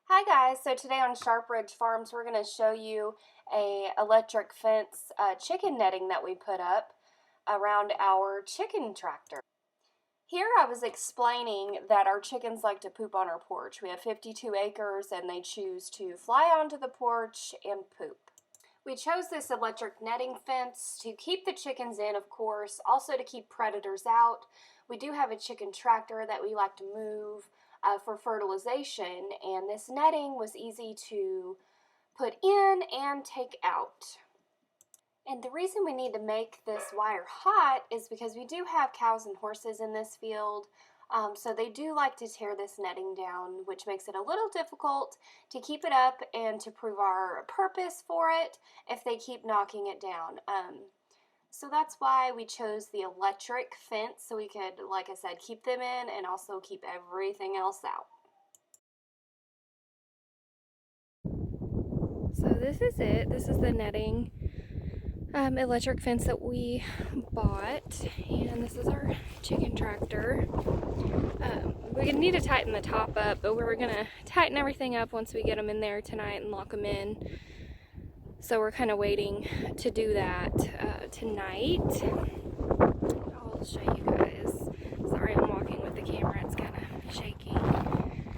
Hi guys, so today on Sharp Ridge Farms we're going to show you a electric fence chicken netting that we put up around our chicken tractor. Here I was explaining that our chickens like to poop on our porch. We have 52 acres and they choose to fly onto the porch and poop. We chose this electric netting fence to keep the chickens in, of course, also to keep predators out. We do have a chicken tractor that we like to move for fertilization, and this netting was easy to put in and take out. And the reason we need to make this wire hot is because we do have cows and horses in this field, so they do like to tear this netting down, which makes it a little difficult to keep it up and to prove our purpose for it if they keep knocking it down. So that's why we chose the electric fence, so we could, like I said, keep them in and also keep everything else out. So this is it. This is the netting electric fence that we bought, and this is our chicken tractor. We need to tighten the top up, but we're gonna tighten everything up once we get them in there tonight and lock them in. So we're kind of waiting to do that tonight. I'll show you guys. Sorry, I'm walking with the camera, it's kind of shaky. And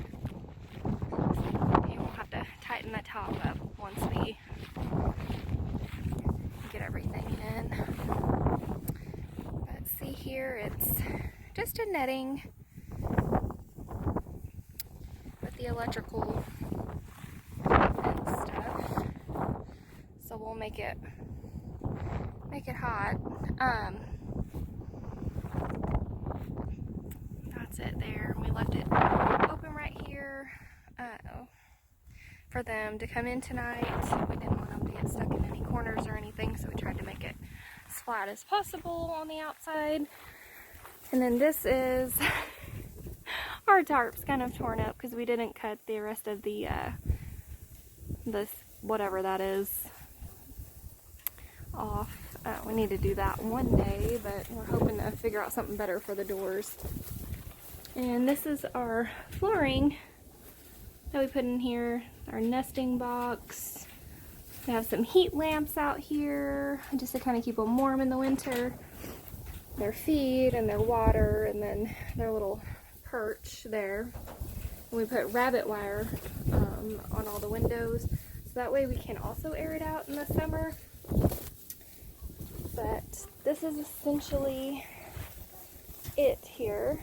we'll have to tighten the top up once we get everything in. But see here, it's just a netting with the electrical and stuff. So we'll make it hot. That's it there. We left it open right here for them to come in tonight. We didn't want them to get stuck in any corners or anything, so we tried to make it as flat as possible on the outside. And then this is our tarp's kind of torn up because we didn't cut the rest of the this whatever that is off. We need to do that one day, but we're hoping to figure out something better for the doors. And this is our flooring that we put in here, our nesting box. We have some heat lamps out here just to kind of keep them warm in the winter. Their feed and their water, and then their little perch there. And we put rabbit wire on all the windows, so that way we can also air it out in the summer. But this is essentially it here.